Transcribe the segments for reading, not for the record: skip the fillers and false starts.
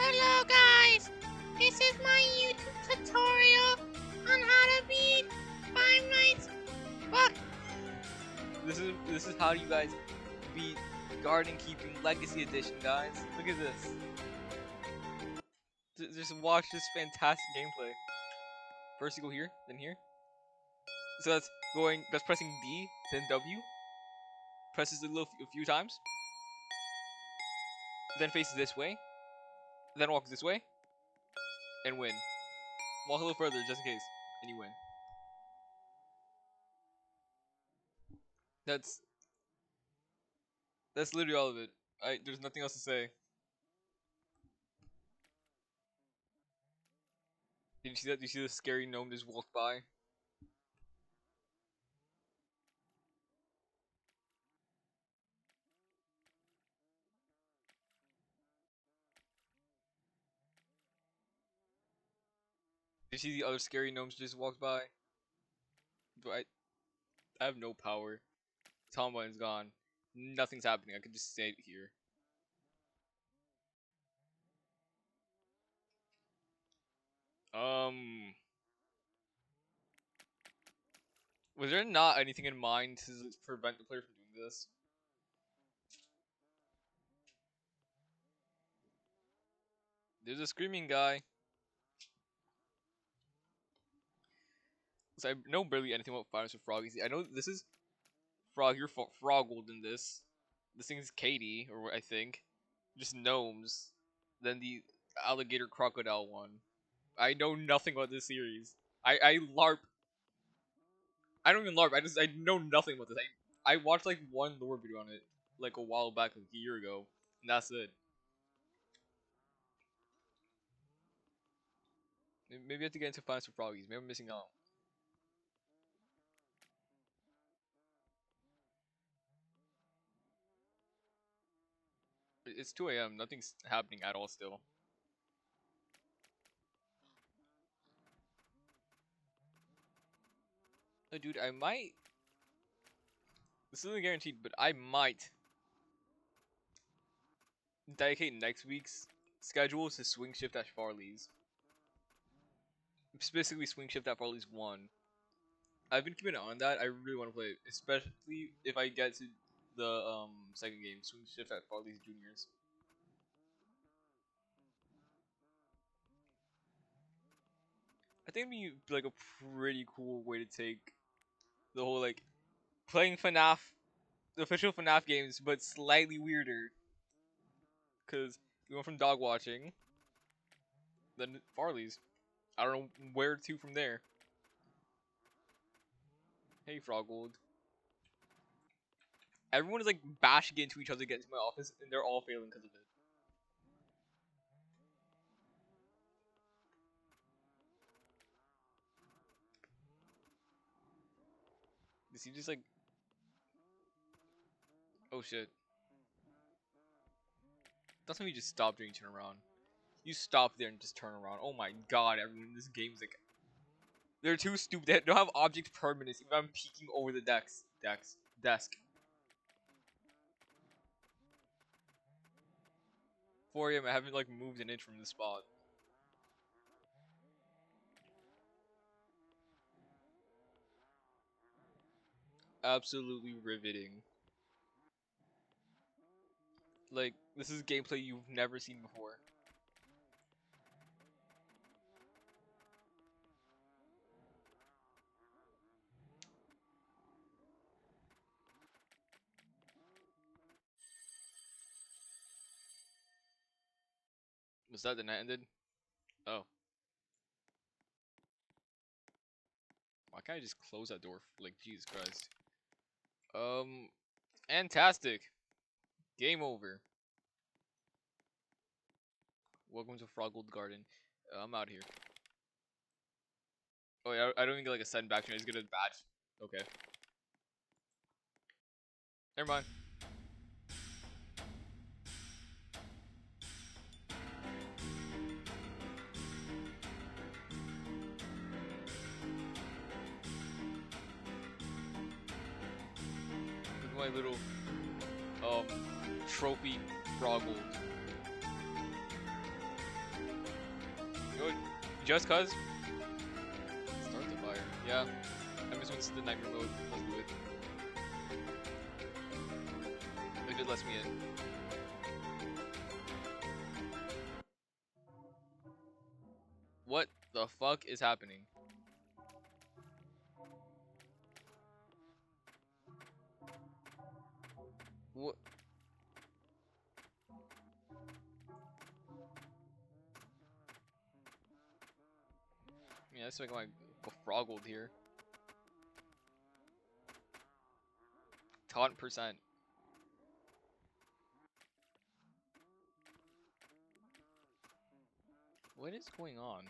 Hello guys, this is my YouTube tutorial on how to beat Five Nights. Fuck. This is how you guys beat Garden Keeping Legacy Edition, guys. Look at this. Just watch this fantastic gameplay. First you go here, then here. So that's pressing D, then W. Presses it a few times. Then faces this way. Then walks this way. And win. Walk a little further just in case. And you win. That's literally all of it. There's nothing else to say. Did you see that? Did you see the scary gnome just walked by? Did you see the other scary gnomes just walked by? But I have no power. Tom button's gone. Nothing's happening. I could just stay here. Was there not anything in mind to prevent the player from doing this? There's a screaming guy. So I know barely anything about Five Nights with Froggies. I know this is Frog. You're Froggled in this. This thing is Katie, or I think, just gnomes. Then the alligator crocodile one. I know nothing about this series. I LARP. I don't even LARP. I know nothing about this. I watched like one lore video on it like a while back, like a year ago, and that's it. Maybe I have to get into Five Nights with Froggies. Maybe I'm missing out. It's 2 a.m. Nothing's happening at all still. Dude, I might. This isn't guaranteed, but I might dedicate next week's schedule to Swing Shift at Farley's. Specifically, Swing Shift at Farley's 1. I've been keeping an eye on that. I really want to play it, especially if I get to the second game, Swing Shift at Farley's Juniors. I think it'd be like a pretty cool way to take the whole like playing FNAF, the official FNAF games, but slightly weirder. Cause we went from dog watching, then Farley's. I don't know where to from there. Hey, Froggold. Everyone is like bashing into each other to get into my office, and they're all failing because of it. Is he just like... Oh shit. That's when you just stop doing turn around. You stop there and just turn around. Oh my god, everyone in this game is like... They're too stupid. They don't have object permanence if I'm peeking over the desk. 4 a.m. I haven't like moved an inch from the spot. Absolutely riveting. Like, this is gameplay you've never seen before. Was that the night ended? Oh. Why can't I just close that door? Like, Jesus Christ. Fantastic. Game over. Welcome to Froggold Garden. I'm out here. Oh yeah, I don't even get like a send back to me. I just get a badge. Okay. Never mind. Look at my little trophy Froggold. Just cause? Start the fire. Yeah. I'm just gonna the nightmare mode. Let's do it. If it lets me in. What the fuck is happening? What? Yeah, let's make my 𝐵𝓁𝓈𝓈 here. Taunt percent. What is going on?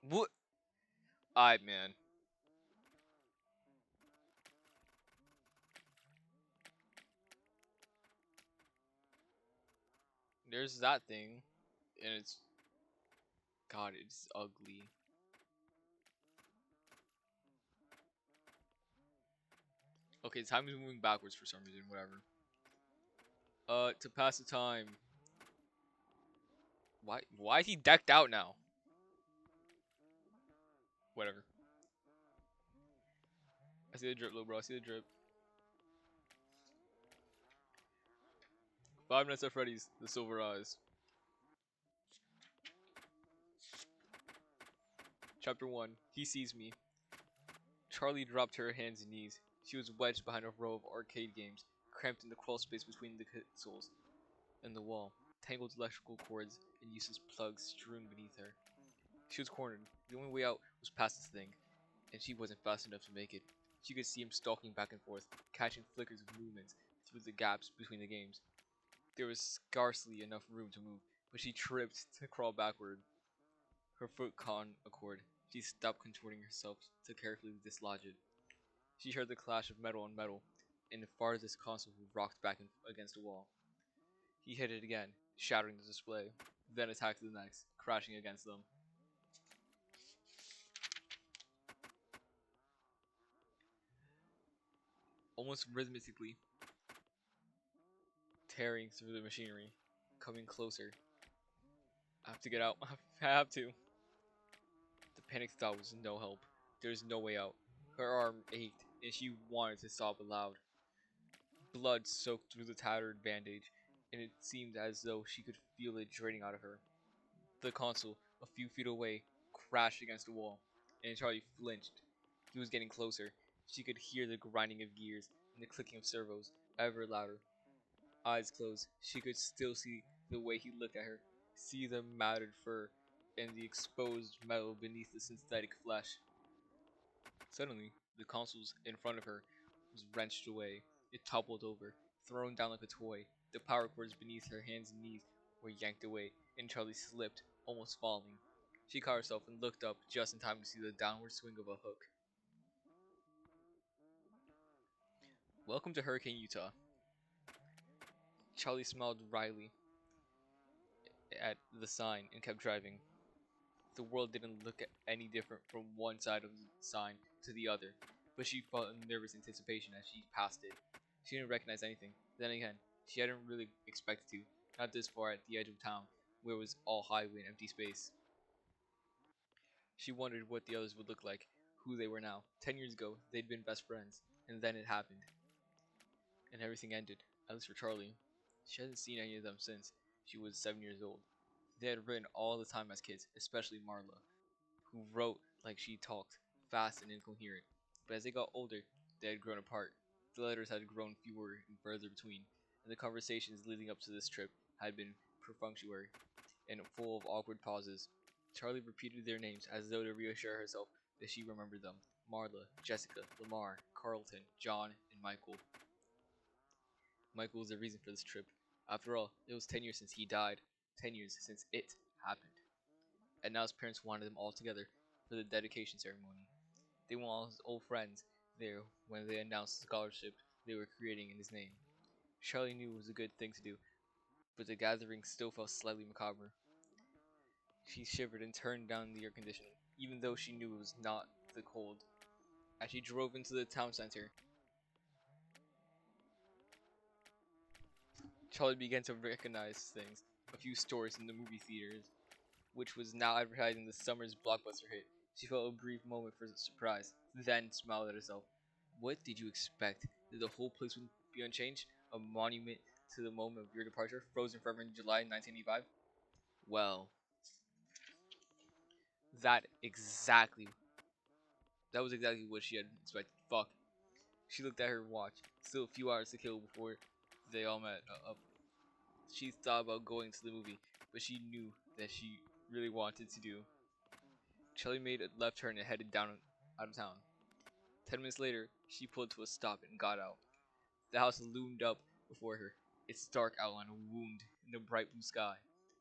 What? Alright, man. There's that thing, and it's God, it's ugly. Okay, time is moving backwards for some reason. Whatever. To pass the time. Why? Why is he decked out now? Whatever. I see the drip, little bro. I see the drip. 5 Nights at Freddy's. The Silver Eyes. Chapter 1. He sees me. Charlie dropped to her hands and knees. She was wedged behind a row of arcade games, cramped in the crawl space between the consoles and the wall. Tangled electrical cords and useless plugs strewn beneath her. She was cornered. The only way out was past this thing, and she wasn't fast enough to make it. She could see him stalking back and forth, catching flickers of movements through the gaps between the games. There was scarcely enough room to move, but she tripped to crawl backward. Her foot caught a cord. She stopped contorting herself to carefully dislodge it. She heard the clash of metal on metal, and the farthest console rocked back against a wall. He hit it again, shattering the display, then attacked the next, crashing against them. Almost rhythmically, tearing through the machinery, coming closer. I have to get out. I have to. The panicked thought was no help. There's no way out. Her arm ached, and she wanted to sob aloud. Blood soaked through the tattered bandage, and it seemed as though she could feel it draining out of her. The console, a few feet away, crashed against the wall, and Charlie flinched. He was getting closer. She could hear the grinding of gears and the clicking of servos, ever louder. Eyes closed, she could still see the way he looked at her, see the matted fur and the exposed metal beneath the synthetic flesh. Suddenly, the console in front of her was wrenched away. It toppled over, thrown down like a toy. The power cords beneath her hands and knees were yanked away, and Charlie slipped, almost falling. She caught herself and looked up just in time to see the downward swing of a hook. Welcome to Hurricane, Utah. Charlie smiled wryly at the sign and kept driving. The world didn't look any different from one side of the sign to the other, but she felt a nervous anticipation as she passed it. She didn't recognize anything. Then again, she hadn't really expected to, not this far at the edge of town, where it was all highway and empty space. She wondered what the others would look like, who they were now. 10 years ago, they'd been best friends, and then it happened. And everything ended, at least for Charlie. She hasn't seen any of them since she was 7 years old. They had written all the time as kids, especially Marla, who wrote like she talked, fast and incoherent. But as they got older, they had grown apart. The letters had grown fewer and further between, and the conversations leading up to this trip had been perfunctory and full of awkward pauses. Charlie repeated their names as though to reassure herself that she remembered them. Marla, Jessica, Lamar, Carlton, John, and Michael. Michael was the reason for this trip. After all, it was 10 years since he died. 10 years since it happened. And now his parents wanted them all together for the dedication ceremony. They want all his old friends there when they announced the scholarship they were creating in his name. Charlie knew it was a good thing to do, but the gathering still felt slightly macabre. She shivered and turned down the air conditioning, even though she knew it was not the cold. As she drove into the town center, Charlie began to recognize things. A few stores in the movie theaters, which was now advertising the summer's blockbuster hit. She felt a brief moment for surprise, then smiled at herself. What did you expect? That the whole place would be unchanged? A monument to the moment of your departure, frozen forever in July 1985? Well, that exactly. That was exactly what she had expected. Fuck. She looked at her watch. Still a few hours to kill before they all met up. She thought about going to the movie, but she knew that she really wanted to do. Charlie made a left turn and headed down out of town. 10 minutes later, she pulled to a stop and got out. The house loomed up before her, its dark outline a wound in the bright blue sky.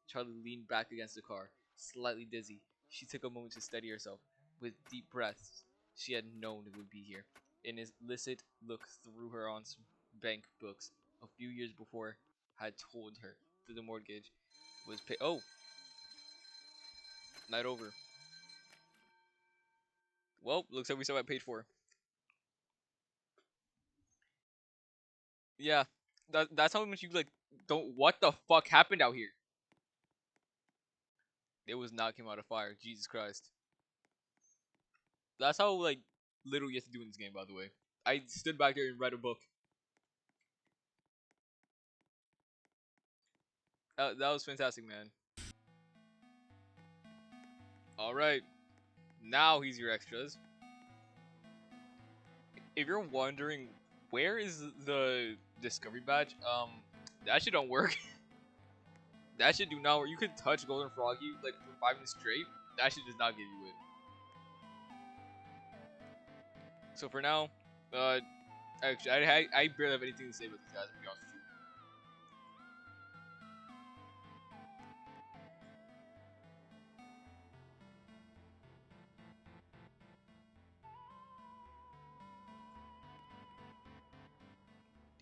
Charlie leaned back against the car, slightly dizzy. She took a moment to steady herself. With deep breaths, she had known it would be here. An illicit look through her aunt's bank books a few years before had told her that the mortgage was paid. Oh, night over. Well, looks like we still at page 4. Yeah, that's how much you like. Don't. What the fuck happened out here? It was not came out of fire. Jesus Christ. That's how like little you have to do in this game. By the way, I stood back there and read a book. That was fantastic, man. All right, now he's your extras. If you're wondering where is the discovery badge, that shit don't work. That shit do not work. You could touch Golden Froggy like for 5 minutes straight. That shit does not give you it. So for now, actually, I barely have anything to say about these guys. To be honest with you.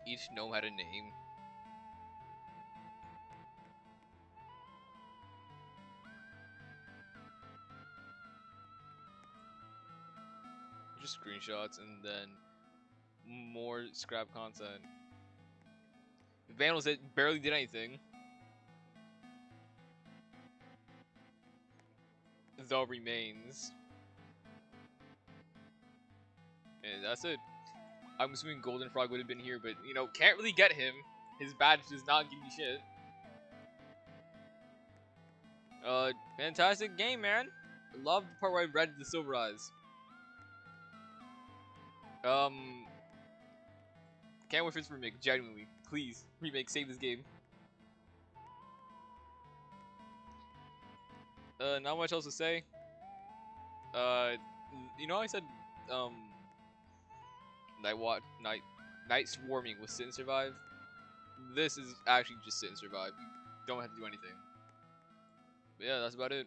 Each gnome had a name. Just screenshots and then more scrap content. Vandals that barely did anything. The remains. And that's it. I'm assuming Golden Frog would have been here, but you know, can't really get him. His badge does not give me shit. Fantastic game, man. I love the part where I read the Silver Eyes. Can't wait for this remake, genuinely. Please, remake, save this game. Not much else to say. You know, I said, night swarming was sit and survive. This is actually just sit and survive. You don't have to do anything. But yeah, that's about it.